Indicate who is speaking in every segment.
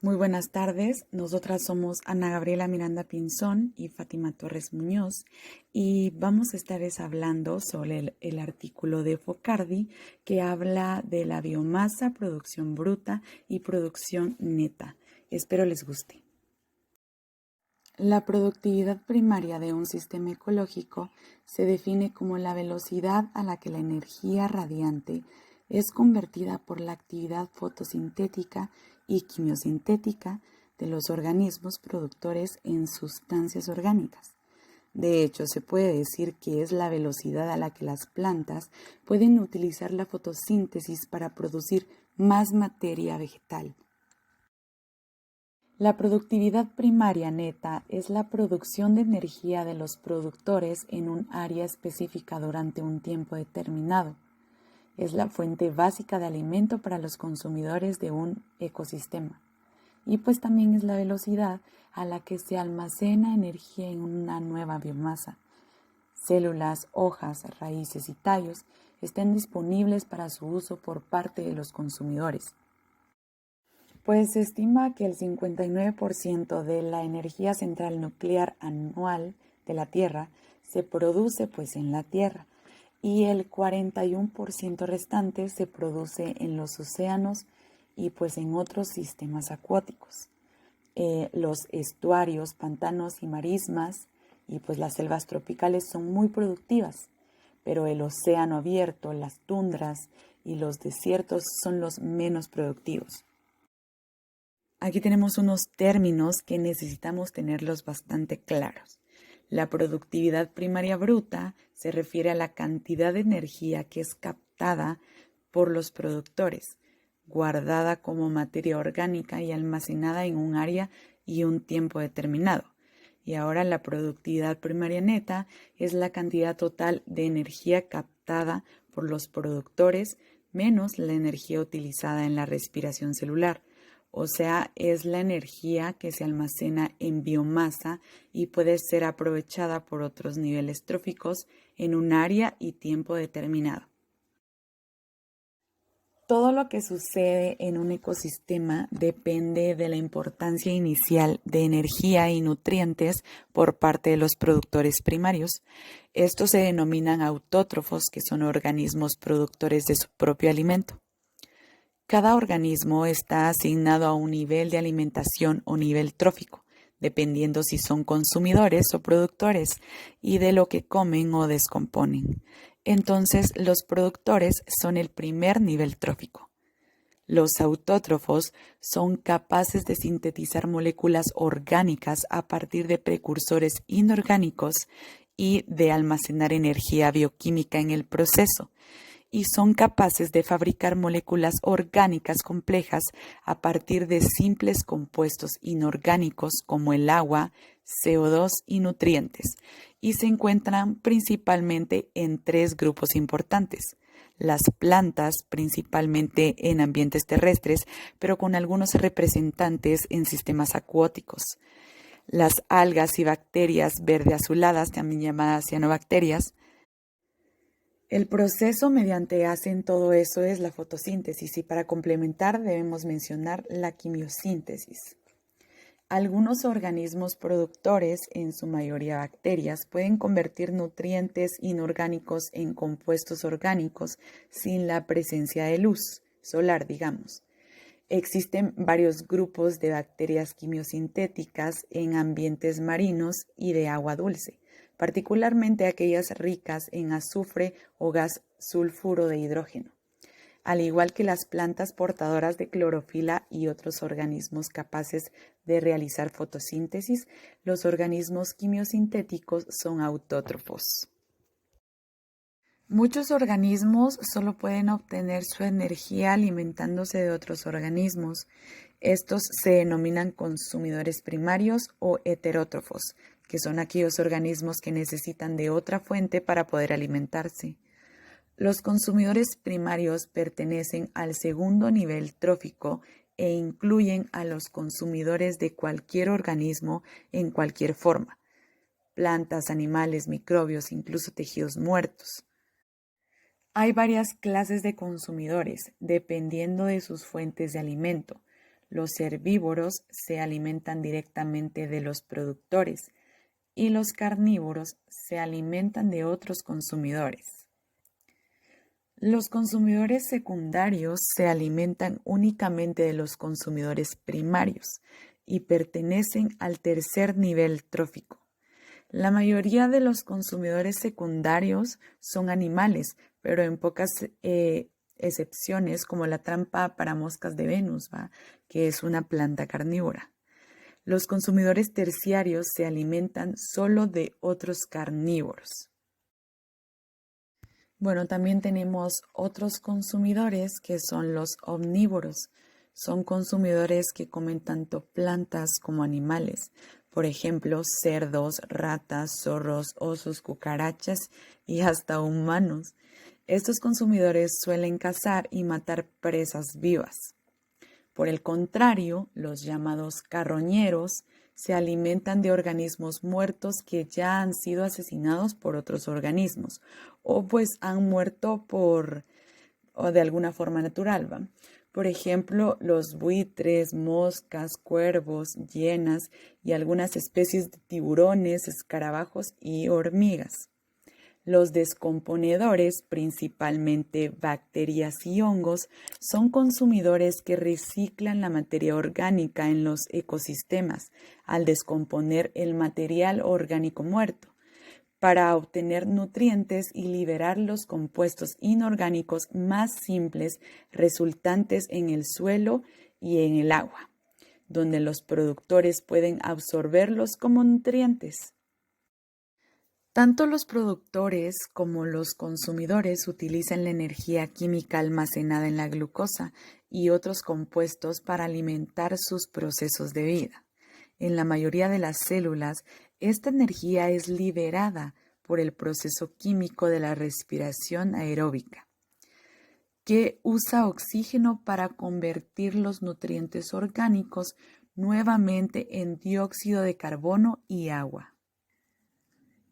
Speaker 1: Muy buenas tardes, nosotras somos Ana Gabriela Miranda Pinzón y Fátima Torres Muñoz y vamos a estar hablando sobre el artículo de Focardi que habla de la biomasa, producción bruta y producción neta. Espero les guste. La productividad primaria de un sistema ecológico se define como la velocidad a la que la energía radiante es convertida por la actividad fotosintética y quimiosintética de los organismos productores en sustancias orgánicas. De hecho, se puede decir que es la velocidad a la que las plantas pueden utilizar la fotosíntesis para producir más materia vegetal. La productividad primaria neta es la producción de energía de los productores en un área específica durante un tiempo determinado. Es la fuente básica de alimento para los consumidores de un ecosistema. Y pues también es la velocidad a la que se almacena energía en una nueva biomasa. Células, hojas, raíces y tallos estén disponibles para su uso por parte de los consumidores. Pues se estima que el 59% de la energía central nuclear anual de la Tierra se produce pues en la Tierra y el 41% restante se produce en los océanos y pues en otros sistemas acuáticos. Los estuarios, pantanos y marismas y pues las selvas tropicales son muy productivas, pero el océano abierto, las tundras y los desiertos son los menos productivos. Aquí tenemos unos términos que necesitamos tenerlos bastante claros. La productividad primaria bruta se refiere a la cantidad de energía que es captada por los productores, guardada como materia orgánica y almacenada en un área y un tiempo determinado. Y ahora la productividad primaria neta es la cantidad total de energía captada por los productores menos la energía utilizada en la respiración celular. O sea, es la energía que se almacena en biomasa y puede ser aprovechada por otros niveles tróficos en un área y tiempo determinado. Todo lo que sucede en un ecosistema depende de la importancia inicial de energía y nutrientes por parte de los productores primarios. Estos se denominan autótrofos, que son organismos productores de su propio alimento. Cada organismo está asignado a un nivel de alimentación o nivel trófico, dependiendo si son consumidores o productores y de lo que comen o descomponen. Entonces, los productores son el primer nivel trófico. Los autótrofos son capaces de sintetizar moléculas orgánicas a partir de precursores inorgánicos y de almacenar energía bioquímica en el proceso, y son capaces de fabricar moléculas orgánicas complejas a partir de simples compuestos inorgánicos como el agua, CO2 y nutrientes, y se encuentran principalmente en tres grupos importantes. Las plantas, principalmente en ambientes terrestres, pero con algunos representantes en sistemas acuáticos. Las algas y bacterias verde-azuladas, también llamadas cianobacterias. El proceso mediante hacen todo eso es la fotosíntesis y para complementar debemos mencionar la quimiosíntesis. Algunos organismos productores, en su mayoría bacterias, pueden convertir nutrientes inorgánicos en compuestos orgánicos sin la presencia de luz solar, digamos. Existen varios grupos de bacterias quimiosintéticas en ambientes marinos y de agua dulce, particularmente aquellas ricas en azufre o gas sulfuro de hidrógeno, al igual que las plantas portadoras de clorofila y otros organismos capaces de realizar fotosíntesis. Los organismos quimiosintéticos son autótrofos. Muchos organismos solo pueden obtener su energía alimentándose de otros organismos. Estos se denominan consumidores primarios o heterótrofos, que son aquellos organismos que necesitan de otra fuente para poder alimentarse. Los consumidores primarios pertenecen al segundo nivel trófico e incluyen a los consumidores de cualquier organismo en cualquier forma: plantas, animales, microbios, incluso tejidos muertos. Hay varias clases de consumidores, dependiendo de sus fuentes de alimento. Los herbívoros se alimentan directamente de los productores y los carnívoros se alimentan de otros consumidores. Los consumidores secundarios se alimentan únicamente de los consumidores primarios y pertenecen al tercer nivel trófico. La mayoría de los consumidores secundarios son animales, pero en pocas excepciones, como la trampa para moscas de Venus, que es una planta carnívora. Los consumidores terciarios se alimentan solo de otros carnívoros. Bueno, también tenemos otros consumidores que son los omnívoros. Son consumidores que comen tanto plantas como animales. Por ejemplo, cerdos, ratas, zorros, osos, cucarachas y hasta humanos. Estos consumidores suelen cazar y matar presas vivas. Por el contrario, los llamados carroñeros se alimentan de organismos muertos que ya han sido asesinados por otros organismos o pues han muerto o de alguna forma natural, ¿va? Por ejemplo, los buitres, moscas, cuervos, hienas y algunas especies de tiburones, escarabajos y hormigas. Los descomponedores, principalmente bacterias y hongos, son consumidores que reciclan la materia orgánica en los ecosistemas al descomponer el material orgánico muerto para obtener nutrientes y liberar los compuestos inorgánicos más simples resultantes en el suelo y en el agua, donde los productores pueden absorberlos como nutrientes. Tanto los productores como los consumidores utilizan la energía química almacenada en la glucosa y otros compuestos para alimentar sus procesos de vida. En la mayoría de las células, esta energía es liberada por el proceso químico de la respiración aeróbica, que usa oxígeno para convertir los nutrientes orgánicos nuevamente en dióxido de carbono y agua.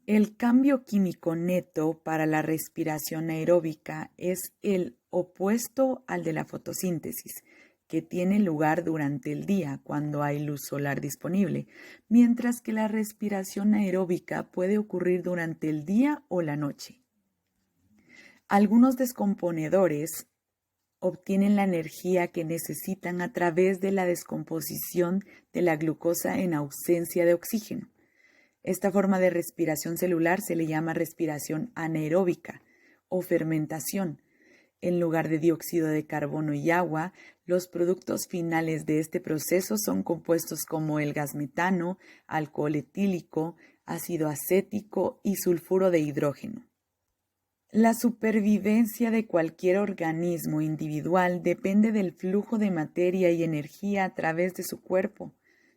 Speaker 1: El cambio químico neto para la respiración aeróbica es el opuesto al de la fotosíntesis, que tiene lugar durante el día cuando hay luz solar disponible, mientras que la respiración aeróbica puede ocurrir durante el día o la noche. Algunos descomponedores obtienen la energía que necesitan a través de la descomposición de la glucosa en ausencia de oxígeno. Esta forma de respiración celular se le llama respiración anaeróbica o fermentación. En lugar de dióxido de carbono y agua, los productos finales de este proceso son compuestos como el gas metano, alcohol etílico, ácido acético y sulfuro de hidrógeno. La supervivencia de cualquier organismo individual depende del flujo de materia y energía a través de su cuerpo.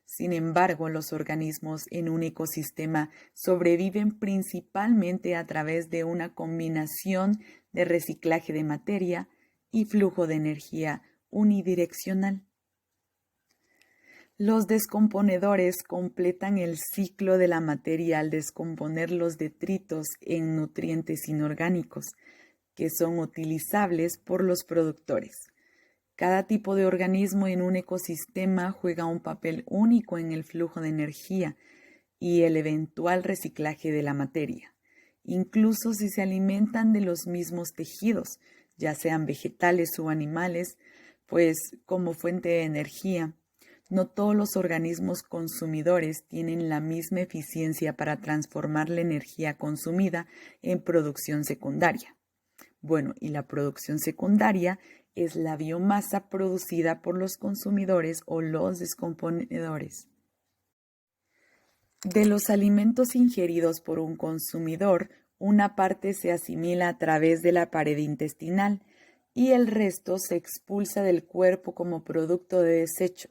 Speaker 1: Sin embargo, los organismos en un ecosistema sobreviven principalmente a través de una combinación de reciclaje de materia y flujo de energía unidireccional. Los descomponedores completan el ciclo de la materia al descomponer los detritos en nutrientes inorgánicos, que son utilizables por los productores. Cada tipo de organismo en un ecosistema juega un papel único en el flujo de energía y el eventual reciclaje de la materia, incluso si se alimentan de los mismos tejidos, ya sean vegetales o animales, pues como fuente de energía. No todos los organismos consumidores tienen la misma eficiencia para transformar la energía consumida en producción secundaria. Bueno, y la producción secundaria es la biomasa producida por los consumidores o los descomponedores. De los alimentos ingeridos por un consumidor, una parte se asimila a través de la pared intestinal y el resto se expulsa del cuerpo como producto de desecho.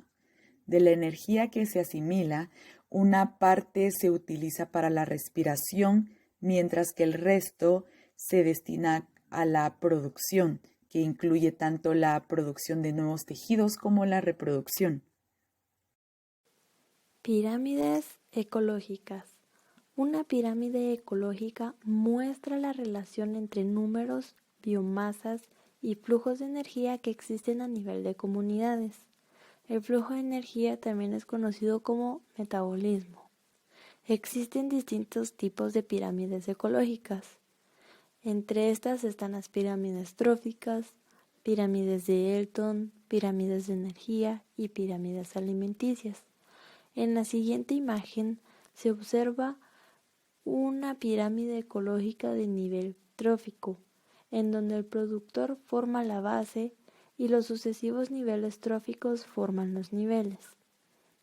Speaker 1: De la energía que se asimila, una parte se utiliza para la respiración, mientras que el resto se destina a la producción, que incluye tanto la producción de nuevos tejidos como la reproducción.
Speaker 2: Pirámides ecológicas. Una pirámide ecológica muestra la relación entre números, biomasas y flujos de energía que existen a nivel de comunidades. El flujo de energía también es conocido como metabolismo. Existen distintos tipos de pirámides ecológicas. Entre estas están las pirámides tróficas, pirámides de Elton, pirámides de energía y pirámides alimenticias. En la siguiente imagen se observa una pirámide ecológica de nivel trófico, en donde el productor forma la base y los sucesivos niveles tróficos forman los niveles.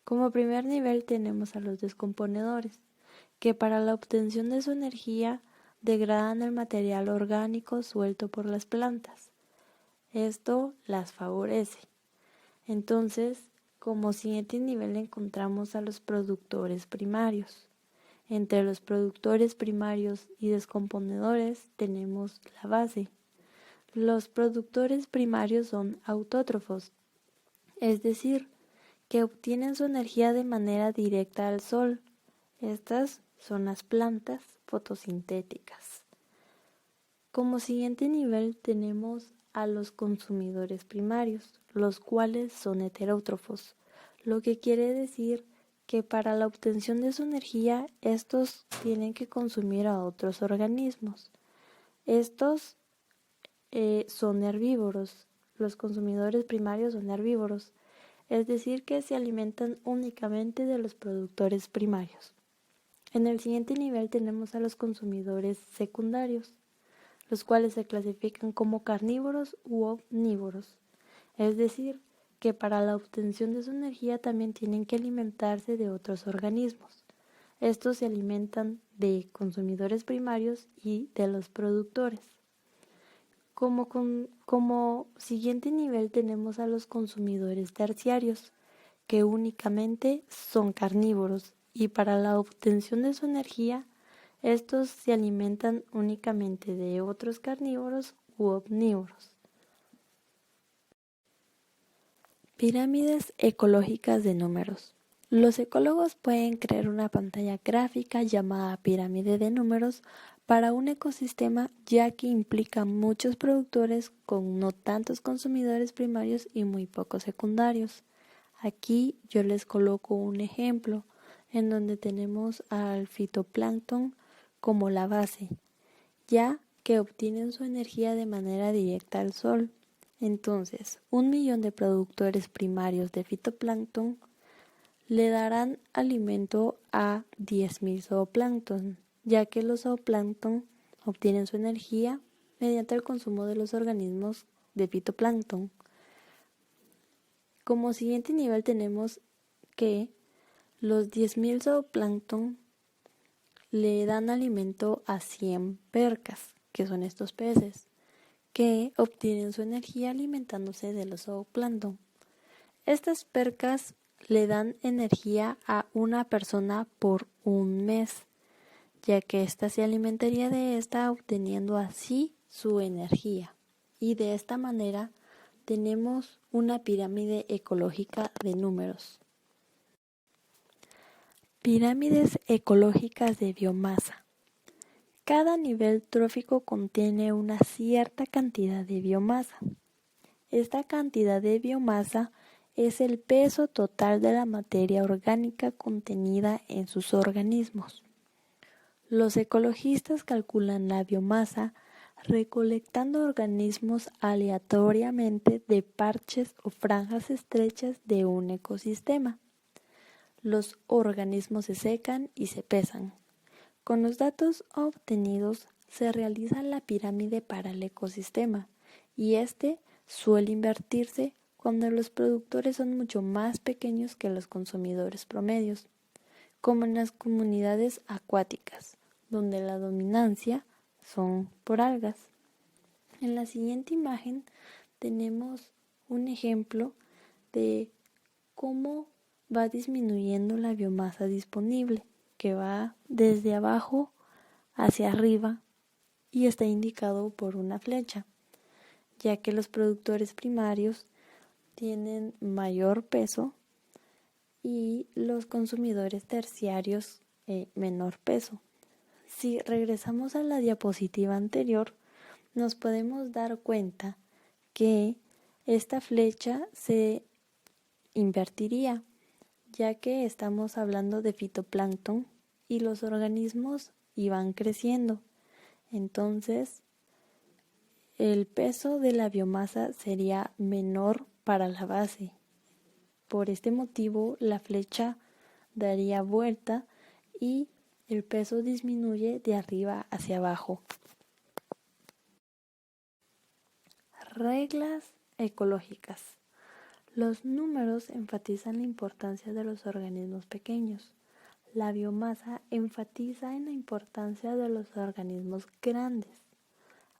Speaker 2: Como primer nivel tenemos a los descomponedores, que para la obtención de su energía degradan el material orgánico suelto por las plantas. Esto las favorece. Entonces, como siguiente nivel encontramos a los productores primarios. Entre los productores primarios y descomponedores tenemos la base. Los productores primarios son autótrofos, es decir, que obtienen su energía de manera directa al sol. Estas son las plantas fotosintéticas. Como siguiente nivel tenemos a los consumidores primarios, los cuales son heterótrofos, lo que quiere decir que para la obtención de su energía estos tienen que consumir a otros organismos. Estos son herbívoros, los consumidores primarios son herbívoros, es decir que se alimentan únicamente de los productores primarios. En el siguiente nivel tenemos a los consumidores secundarios, los cuales se clasifican como carnívoros u omnívoros, es decir, que para la obtención de su energía también tienen que alimentarse de otros organismos. Estos se alimentan de consumidores primarios y de los productores. Como siguiente nivel tenemos a los consumidores terciarios, que únicamente son carnívoros y para la obtención de su energía, estos se alimentan únicamente de otros carnívoros u omnívoros. Pirámides ecológicas de números. Los ecólogos pueden crear una pantalla gráfica llamada pirámide de números para un ecosistema, ya que implica muchos productores con no tantos consumidores primarios y muy pocos secundarios. Aquí yo les coloco un ejemplo en donde tenemos al fitoplancton como la base, ya que obtienen su energía de manera directa al sol. Entonces, 1.000.000 de productores primarios de fitoplancton le darán alimento a 10.000 zooplancton, ya que los zooplancton obtienen su energía mediante el consumo de los organismos de fitoplancton. Como siguiente nivel tenemos que los 10.000 zooplancton le dan alimento a 100 percas, que son estos peces, que obtienen su energía alimentándose de los zooplancton. Estas percas le dan energía a una persona por un mes, ya que ésta se alimentaría de esta obteniendo así su energía. Y de esta manera tenemos una pirámide ecológica de números. Pirámides ecológicas de biomasa. Cada nivel trófico contiene una cierta cantidad de biomasa. Esta cantidad de biomasa es el peso total de la materia orgánica contenida en sus organismos. Los ecologistas calculan la biomasa recolectando organismos aleatoriamente de parches o franjas estrechas de un ecosistema. Los organismos se secan y se pesan. Con los datos obtenidos se realiza la pirámide para el ecosistema y este suele invertirse cuando los productores son mucho más pequeños que los consumidores promedios, como en las comunidades acuáticas, donde la dominancia son por algas. En la siguiente imagen tenemos un ejemplo de cómo va disminuyendo la biomasa disponible, que va desde abajo hacia arriba y está indicado por una flecha, ya que los productores primarios tienen mayor peso y los consumidores terciarios menor peso. Si regresamos a la diapositiva anterior, nos podemos dar cuenta que esta flecha se invertiría, ya que estamos hablando de fitoplancton y los organismos iban creciendo. Entonces, el peso de la biomasa sería menor para la base. Por este motivo, la flecha daría vuelta y el peso disminuye de arriba hacia abajo. Reglas ecológicas. Los números enfatizan la importancia de los organismos pequeños. La biomasa enfatiza en la importancia de los organismos grandes,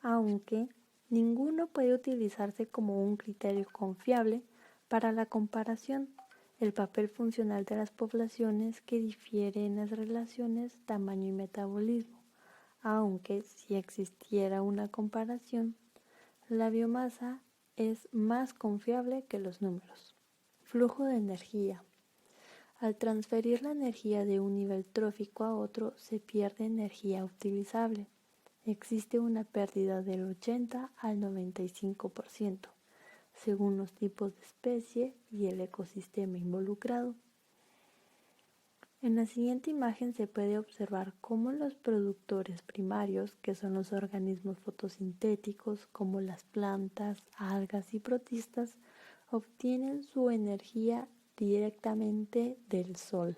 Speaker 2: aunque ninguno puede utilizarse como un criterio confiable para la comparación. El papel funcional de las poblaciones que difiere en las relaciones tamaño y metabolismo, aunque si existiera una comparación, la biomasa es más confiable que los números. Flujo de energía. Al transferir la energía de un nivel trófico a otro, se pierde energía utilizable. Existe una pérdida del 80 al 95%, según los tipos de especie y el ecosistema involucrado. En la siguiente imagen se puede observar cómo los productores primarios, que son los organismos fotosintéticos como las plantas, algas y protistas, obtienen su energía directamente del sol.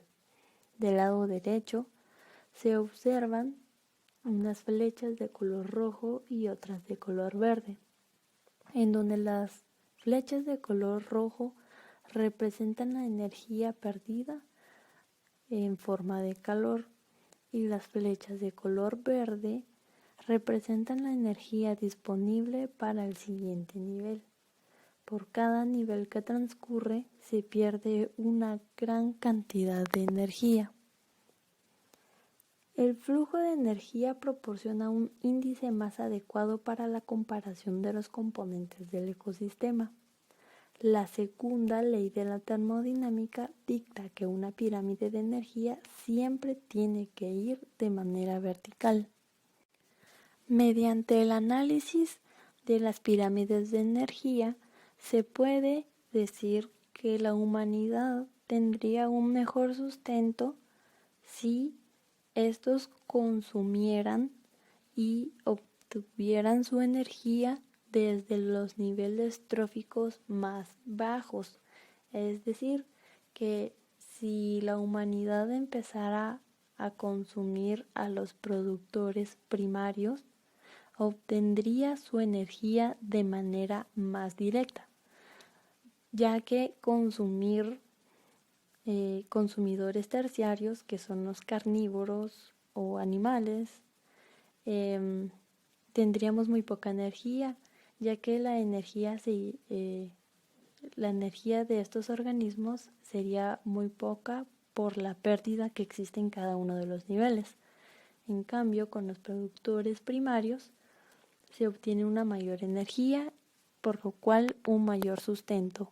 Speaker 2: Del lado derecho se observan unas flechas de color rojo y otras de color verde, en donde las flechas de color rojo representan la energía perdida en forma de calor y las flechas de color verde representan la energía disponible para el siguiente nivel. Por cada nivel que transcurre se pierde una gran cantidad de energía. El flujo de energía proporciona un índice más adecuado para la comparación de los componentes del ecosistema. La segunda ley de la termodinámica dicta que una pirámide de energía siempre tiene que ir de manera vertical. Mediante el análisis de las pirámides de energía, se puede decir que la humanidad tendría un mejor sustento si estos consumieran y obtuvieran su energía desde los niveles tróficos más bajos. Es decir, que si la humanidad empezara a consumir a los productores primarios, obtendría su energía de manera más directa, ya que consumidores terciarios, que son los carnívoros o animales, tendríamos muy poca energía, ya que la energía de estos organismos sería muy poca por la pérdida que existe en cada uno de los niveles. En cambio, con los productores primarios se obtiene una mayor energía, por lo cual un mayor sustento.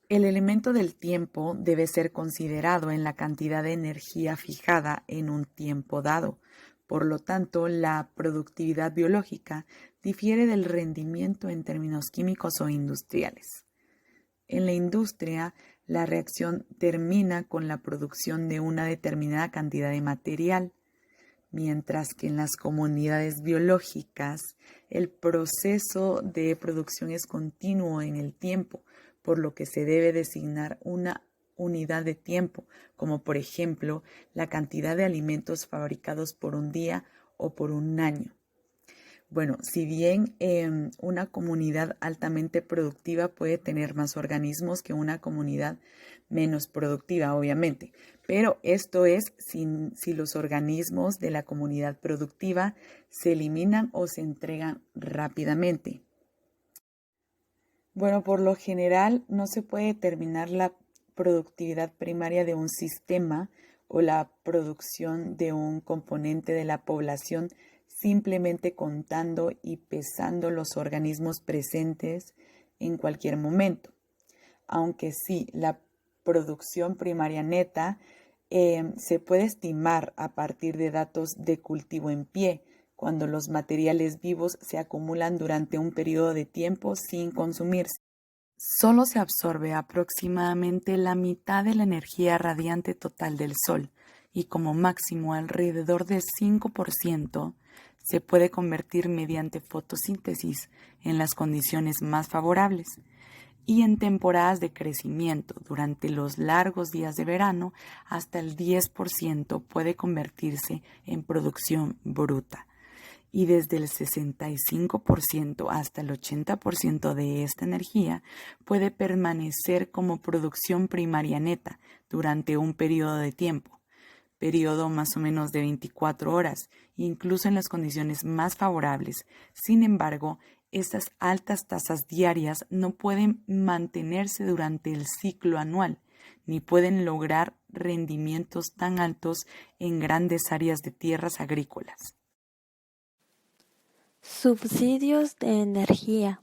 Speaker 1: El elemento del tiempo debe ser considerado en la cantidad de energía fijada en un tiempo dado. Por lo tanto, la productividad biológica difiere del rendimiento en términos químicos o industriales. En la industria, la reacción termina con la producción de una determinada cantidad de material, mientras que en las comunidades biológicas, el proceso de producción es continuo en el tiempo, por lo que se debe designar una unidad de tiempo, como por ejemplo la cantidad de alimentos fabricados por un día o por un año. Bueno, si bien una comunidad altamente productiva puede tener más organismos que una comunidad menos productiva, obviamente, pero esto es si los organismos de la comunidad productiva se eliminan o se entregan rápidamente. Bueno, por lo general no se puede determinar la productividad primaria de un sistema o la producción de un componente de la población simplemente contando y pesando los organismos presentes en cualquier momento. Aunque sí, la producción primaria neta se puede estimar a partir de datos de cultivo en pie, cuando los materiales vivos se acumulan durante un periodo de tiempo sin consumirse. Solo se absorbe aproximadamente la mitad de la energía radiante total del Sol y como máximo alrededor del 5% se puede convertir mediante fotosíntesis en las condiciones más favorables y en temporadas de crecimiento durante los largos días de verano hasta el 10% puede convertirse en producción bruta y desde el 65% hasta el 80% de esta energía puede permanecer como producción primaria neta durante un periodo de tiempo, periodo más o menos de 24 horas, incluso en las condiciones más favorables. Sin embargo, estas altas tasas diarias no pueden mantenerse durante el ciclo anual, ni pueden lograr rendimientos tan altos en grandes áreas de tierras agrícolas.
Speaker 2: Subsidios de energía.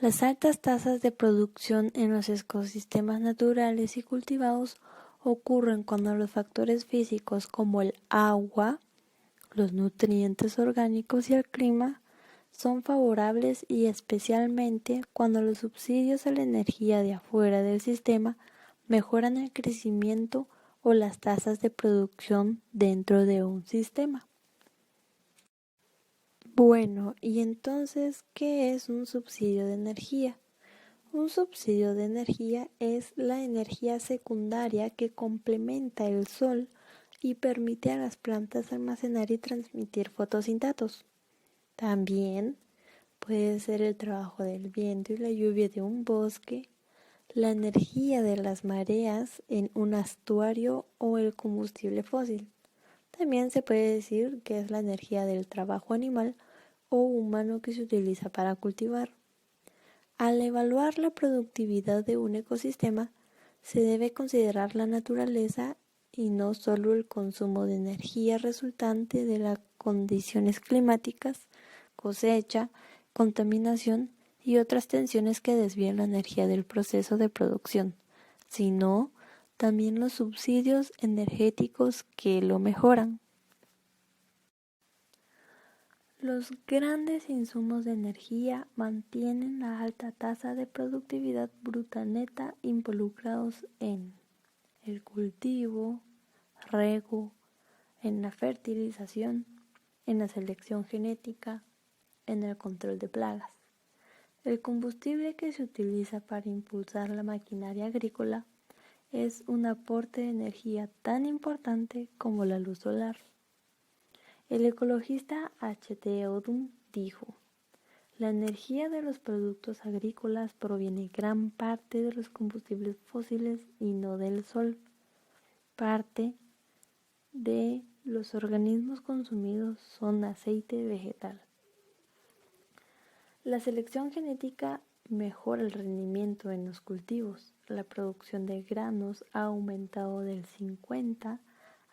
Speaker 2: Las altas tasas de producción en los ecosistemas naturales y cultivados ocurren cuando los factores físicos como el agua, los nutrientes orgánicos y el clima son favorables y especialmente cuando los subsidios a la energía de afuera del sistema mejoran el crecimiento o las tasas de producción dentro de un sistema. Bueno, y entonces, ¿qué es un subsidio de energía? Un subsidio de energía es la energía secundaria que complementa el sol y permite a las plantas almacenar y transmitir fotosintatos. También puede ser el trabajo del viento y la lluvia de un bosque, la energía de las mareas en un estuario o el combustible fósil. También se puede decir que es la energía del trabajo animal o humano que se utiliza para cultivar. Al evaluar la productividad de un ecosistema, se debe considerar la naturaleza y no solo el consumo de energía resultante de las condiciones climáticas, cosecha, contaminación y otras tensiones que desvían la energía del proceso de producción, sino también los subsidios energéticos que lo mejoran. Los grandes insumos de energía mantienen la alta tasa de productividad bruta neta involucrados en el cultivo, riego, en la fertilización, en la selección genética, en el control de plagas. El combustible que se utiliza para impulsar la maquinaria agrícola es un aporte de energía tan importante como la luz solar. El ecologista H.T. Odum dijo: la energía de los productos agrícolas proviene gran parte de los combustibles fósiles y no del sol. Parte de los organismos consumidos son aceite vegetal. La selección genética mejora el rendimiento en los cultivos. La producción de granos ha aumentado del 50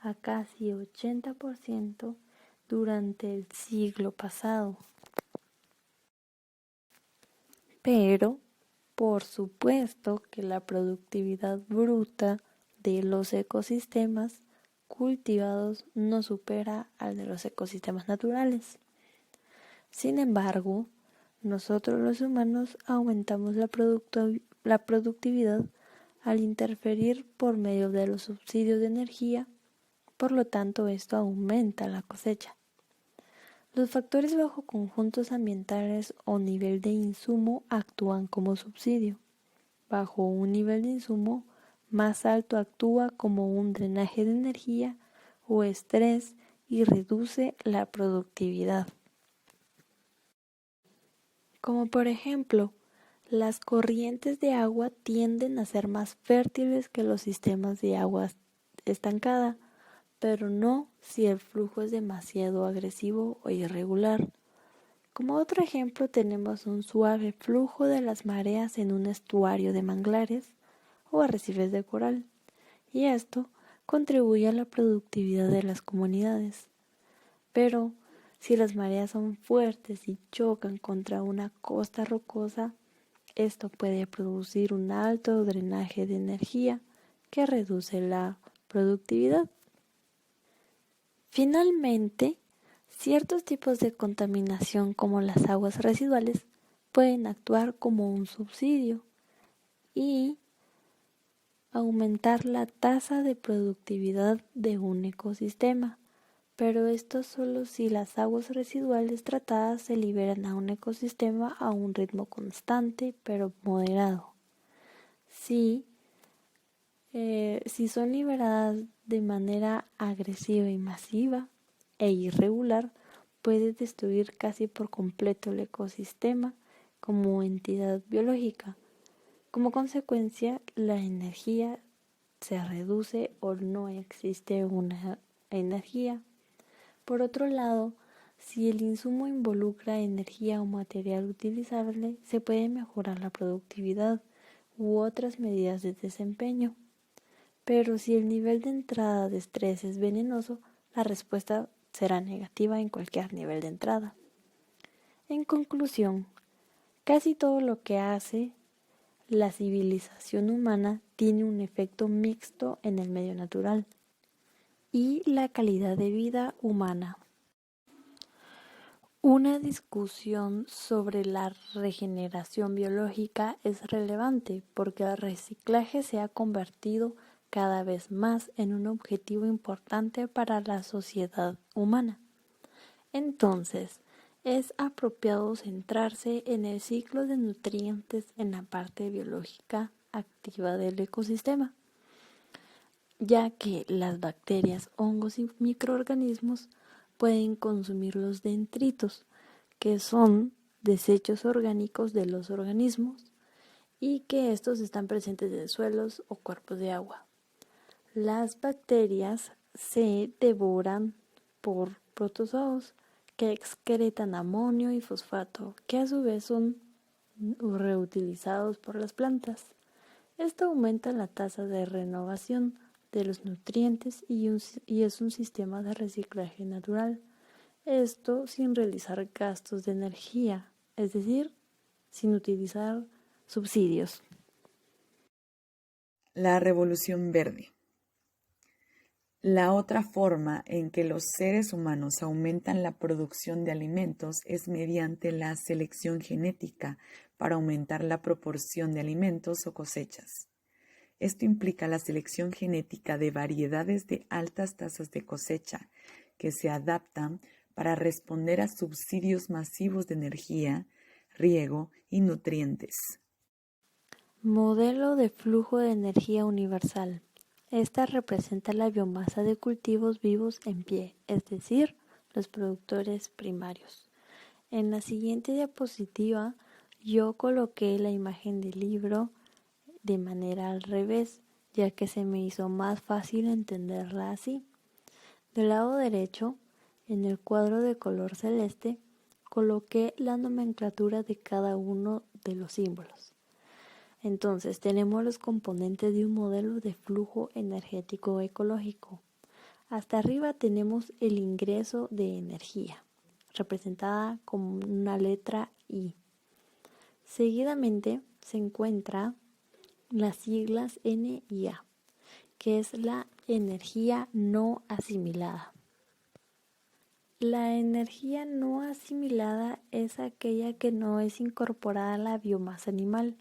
Speaker 2: a casi 80% durante el siglo pasado. Pero, por supuesto que la productividad bruta de los ecosistemas cultivados no supera al de los ecosistemas naturales. Sin embargo, nosotros los humanos aumentamos la productividad al interferir por medio de los subsidios de energía, por lo tanto esto aumenta la cosecha. Los factores bajo conjuntos ambientales o nivel de insumo actúan como subsidio. Bajo un nivel de insumo más alto actúa como un drenaje de energía o estrés y reduce la productividad. Como por ejemplo, las corrientes de agua tienden a ser más fértiles que los sistemas de agua estancada, pero no si el flujo es demasiado agresivo o irregular. Como otro ejemplo tenemos un suave flujo de las mareas en un estuario de manglares o arrecifes de coral, y esto contribuye a la productividad de las comunidades. Pero si las mareas son fuertes y chocan contra una costa rocosa, esto puede producir un alto drenaje de energía que reduce la productividad. Finalmente, ciertos tipos de contaminación como las aguas residuales pueden actuar como un subsidio y aumentar la tasa de productividad de un ecosistema. Pero esto solo si las aguas residuales tratadas se liberan a un ecosistema a un ritmo constante pero moderado. Si son liberadas de manera agresiva y masiva e irregular, puede destruir casi por completo el ecosistema como entidad biológica. Como consecuencia, la energía se reduce o no existe una energía. Por otro lado, si el insumo involucra energía o material utilizable, se puede mejorar la productividad u otras medidas de desempeño. Pero si el nivel de entrada de estrés es venenoso, la respuesta será negativa en cualquier nivel de entrada. En conclusión, casi todo lo que hace la civilización humana tiene un efecto mixto en el medio natural y la calidad de vida humana. Una discusión sobre la regeneración biológica es relevante porque el reciclaje se ha convertido cada vez más en un objetivo importante para la sociedad humana. Entonces, es apropiado centrarse en el ciclo de nutrientes en la parte biológica activa del ecosistema, ya que las bacterias, hongos y microorganismos pueden consumir los detritos, que son desechos orgánicos de los organismos, y que estos están presentes en suelos o cuerpos de agua. Las bacterias se devoran por protozoos que excretan amonio y fosfato, que a su vez son reutilizados por las plantas. Esto aumenta la tasa de renovación de los nutrientes y es un sistema de reciclaje natural. Esto sin realizar gastos de energía, es decir, sin utilizar subsidios.
Speaker 1: La revolución verde. La otra forma en que los seres humanos aumentan la producción de alimentos es mediante la selección genética para aumentar la proporción de alimentos o cosechas. Esto implica la selección genética de variedades de altas tasas de cosecha que se adaptan para responder a subsidios masivos de energía, riego y nutrientes.
Speaker 2: Modelo de flujo de energía universal. Esta representa la biomasa de cultivos vivos en pie, es decir, los productores primarios. En la siguiente diapositiva yo coloqué la imagen del libro de manera al revés, ya que se me hizo más fácil entenderla así. Del lado derecho, en el cuadro de color celeste, coloqué la nomenclatura de cada uno de los símbolos. Entonces tenemos los componentes de un modelo de flujo energético ecológico. Hasta arriba tenemos el ingreso de energía, representada como una letra I. Seguidamente se encuentra las siglas N y A, que es la energía no asimilada. La energía no asimilada es aquella que no es incorporada a la biomasa animal.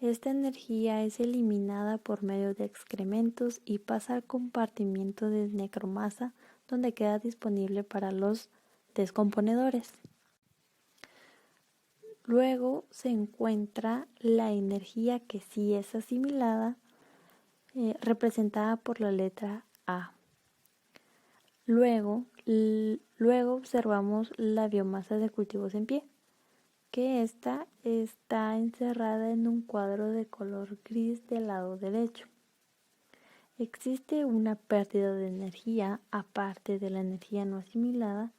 Speaker 2: Esta energía es eliminada por medio de excrementos y pasa al compartimiento de necromasa, donde queda disponible para los descomponedores. Luego se encuentra la energía que sí es asimilada, representada por la letra A. Luego observamos la biomasa de cultivos en pie, que esta está encerrada en un cuadro de color gris del lado derecho. Existe una pérdida de energía aparte de la energía no asimilada,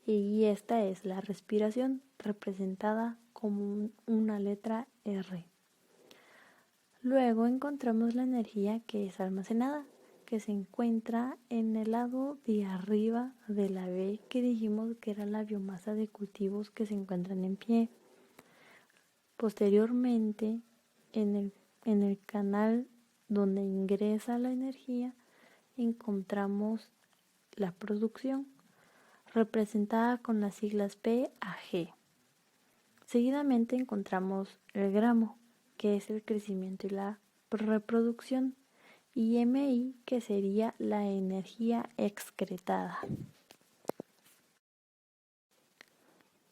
Speaker 2: y esta es la respiración, representada como una letra R. Luego encontramos la energía que es almacenada, que se encuentra en el lado de arriba de la B, que dijimos que era la biomasa de cultivos que se encuentran en pie. Posteriormente, en el canal donde ingresa la energía, encontramos la producción, representada con las siglas P a G. Seguidamente encontramos el gramo, que es el crecimiento y la reproducción, y MI, que sería la energía excretada.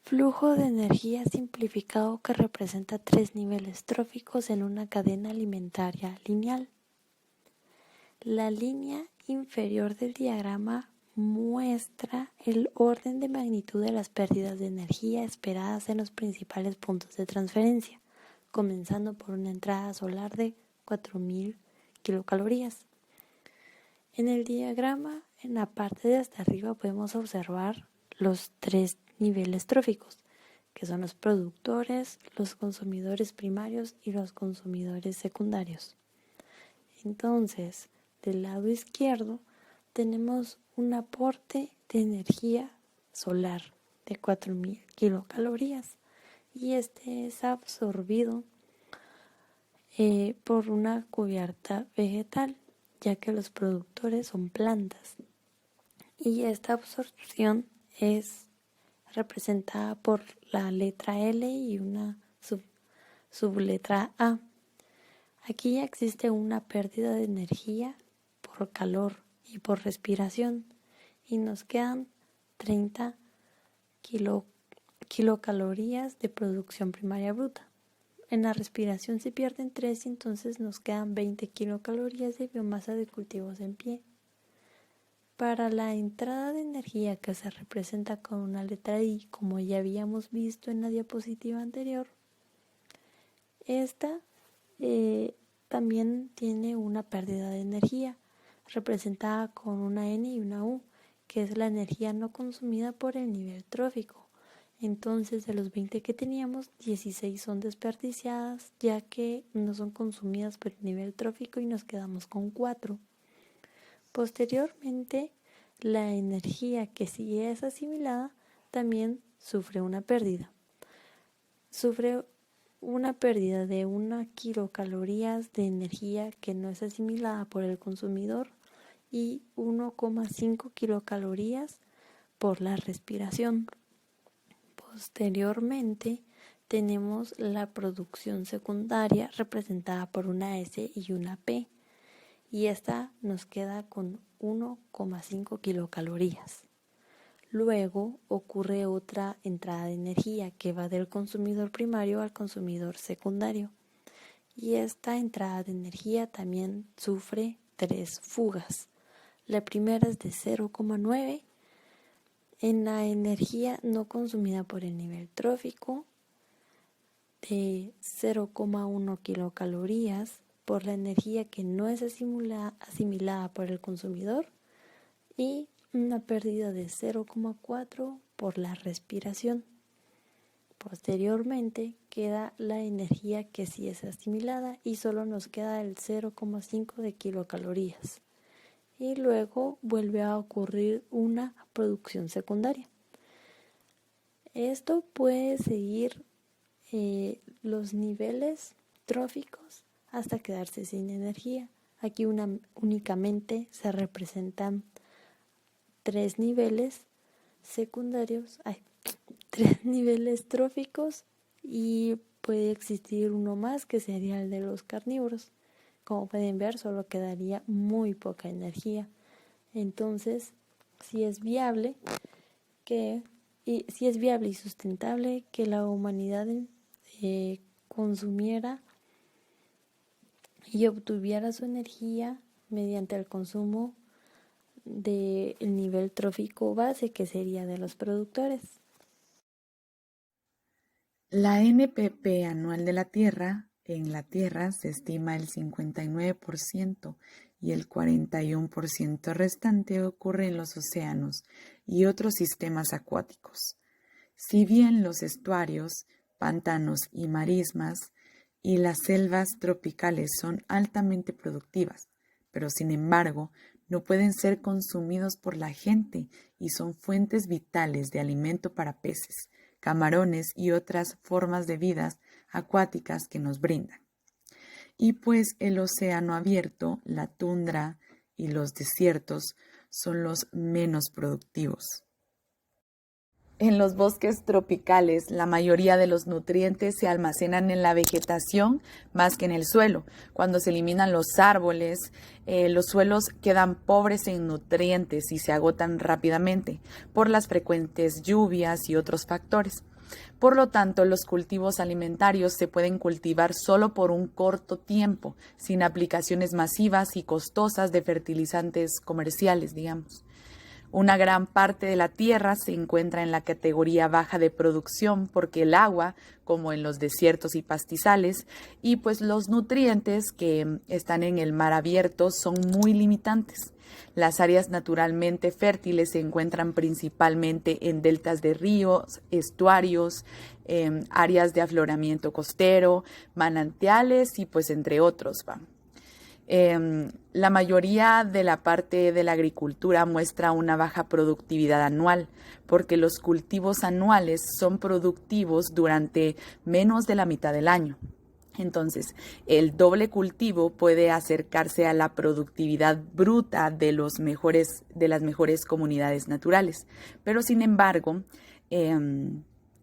Speaker 2: Flujo de energía simplificado que representa 3 niveles tróficos en una cadena alimentaria lineal. La línea inferior del diagrama muestra el orden de magnitud de las pérdidas de energía esperadas en los principales puntos de transferencia, comenzando por una entrada solar de 4000 kilocalorías. En el diagrama, en la parte de hasta arriba, podemos observar los 3 niveles tróficos, que son los productores, los consumidores primarios y los consumidores secundarios. Entonces, del lado izquierdo tenemos un aporte de energía solar de 4000 kilocalorías y este es absorbido por una cubierta vegetal, ya que los productores son plantas, y esta absorción es representada por la letra L y una subletra A. Aquí ya existe una pérdida de energía por calor y por respiración y nos quedan 30 kilocalorías de producción primaria bruta. En la respiración se pierden 3 y entonces nos quedan 20 kilocalorías de biomasa de cultivos en pie. Para la entrada de energía, que se representa con una letra I, como ya habíamos visto en la diapositiva anterior, esta también tiene una pérdida de energía, representada con una N y una U, que es la energía no consumida por el nivel trófico. Entonces, de los 20 que teníamos, 16 son desperdiciadas, ya que no son consumidas por el nivel trófico y nos quedamos con 4. Posteriormente, la energía que sí es asimilada también sufre una pérdida. Sufre una pérdida de 1 kilocalorías de energía que no es asimilada por el consumidor y 1,5 kilocalorías por la respiración. Posteriormente, tenemos la producción secundaria representada por una S y una P, y esta nos queda con 1,5 kilocalorías. Luego ocurre otra entrada de energía que va del consumidor primario al consumidor secundario, y esta entrada de energía también sufre 3 fugas. La primera es de 0,9 en la energía no consumida por el nivel trófico, de 0,1 kilocalorías por la energía que no es asimilada por el consumidor y una pérdida de 0,4 por la respiración. Posteriormente queda la energía que sí es asimilada y solo nos queda el 0,5 de kilocalorías. Y luego vuelve a ocurrir una producción secundaria. Esto puede seguir los niveles tróficos hasta quedarse sin energía. Aquí únicamente se representan 3 niveles secundarios, 3 niveles tróficos, y puede existir uno más que sería el de los carnívoros. Como pueden ver, solo quedaría muy poca energía. Entonces, si es viable y sustentable que la humanidad consumiera y obtuviera su energía mediante el consumo del nivel trófico base, que sería de los productores.
Speaker 1: La NPP anual de la Tierra, en la Tierra se estima el 59% y el 41% restante ocurre en los océanos y otros sistemas acuáticos. Si bien los estuarios, pantanos y marismas y las selvas tropicales son altamente productivas, pero sin embargo no pueden ser consumidos por la gente y son fuentes vitales de alimento para peces, camarones y otras formas de vidas acuáticas que nos brindan. Y pues el océano abierto, la tundra y los desiertos son los menos productivos. En los bosques tropicales, la mayoría de los nutrientes se almacenan en la vegetación más que en el suelo. Cuando se eliminan los árboles, los suelos quedan pobres en nutrientes y se agotan rápidamente por las frecuentes lluvias y otros factores. Por lo tanto, los cultivos alimentarios se pueden cultivar solo por un corto tiempo, sin aplicaciones masivas y costosas de fertilizantes comerciales, digamos. Una gran parte de la tierra se encuentra en la categoría baja de producción porque el agua, como en los desiertos y pastizales, y pues los nutrientes que están en el mar abierto son muy limitantes. Las áreas naturalmente fértiles se encuentran principalmente en deltas de ríos, estuarios, áreas de afloramiento costero, manantiales y pues entre otros, ¿va? La mayoría de la parte de la agricultura muestra una baja productividad anual, porque los cultivos anuales son productivos durante menos de la mitad del año. Entonces, el doble cultivo puede acercarse a la productividad bruta de las mejores comunidades naturales, pero sin embargo,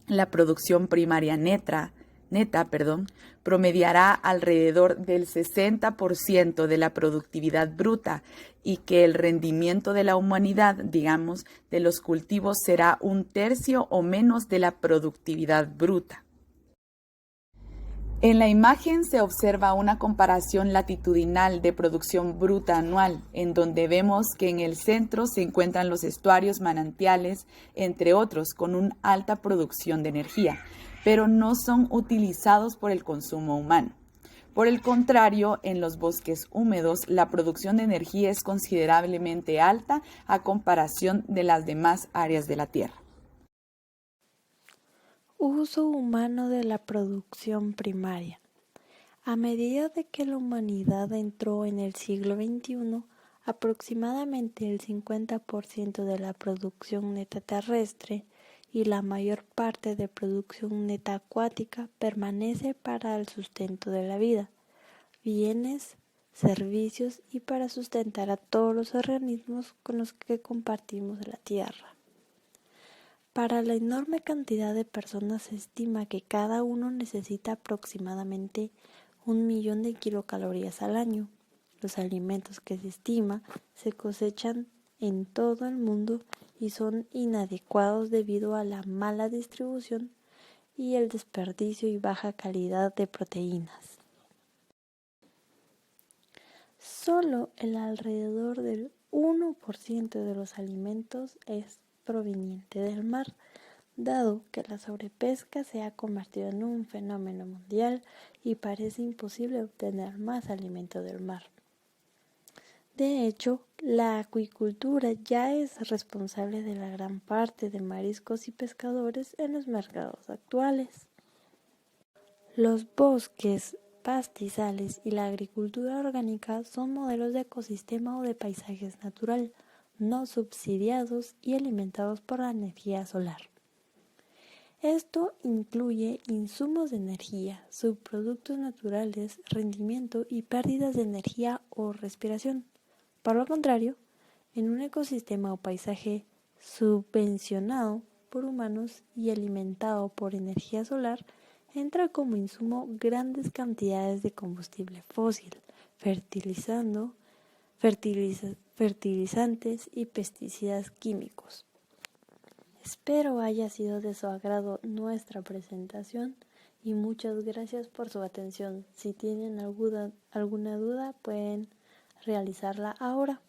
Speaker 1: la producción primaria neta, promediará alrededor del 60% de la productividad bruta y que el rendimiento de la humanidad, digamos, de los cultivos será un tercio o menos de la productividad bruta. En la imagen se observa una comparación latitudinal de producción bruta anual, en donde vemos que en el centro se encuentran los estuarios, manantiales, entre otros, con una alta producción de energía, pero no son utilizados por el consumo humano. Por el contrario, en los bosques húmedos, la producción de energía es considerablemente alta a comparación de las demás áreas de la Tierra.
Speaker 2: Uso humano de la producción primaria. A medida de que la humanidad entró en el siglo XXI, aproximadamente el 50% de la producción neta terrestre y la mayor parte de producción neta acuática permanece para el sustento de la vida, bienes, servicios y para sustentar a todos los organismos con los que compartimos la Tierra. Para la enorme cantidad de personas se estima que cada uno necesita aproximadamente 1.000.000 de kilocalorías al año. Los alimentos que se estima se cosechan en todo el mundo y son inadecuados debido a la mala distribución y el desperdicio y baja calidad de proteínas. Solo el alrededor del 1% de los alimentos es proveniente del mar, dado que la sobrepesca se ha convertido en un fenómeno mundial y parece imposible obtener más alimento del mar. De hecho, la acuicultura ya es responsable de la gran parte de mariscos y pescadores en los mercados actuales. Los bosques, pastizales y la agricultura orgánica son modelos de ecosistema o de paisajes natural, no subsidiados y alimentados por la energía solar. Esto incluye insumos de energía, subproductos naturales, rendimiento y pérdidas de energía o respiración. Por lo contrario, en un ecosistema o paisaje subvencionado por humanos y alimentado por energía solar, entra como insumo grandes cantidades de combustible fósil, fertilizantes y pesticidas químicos. Espero haya sido de su agrado nuestra presentación y muchas gracias por su atención. Si tienen alguna duda pueden realizarla ahora.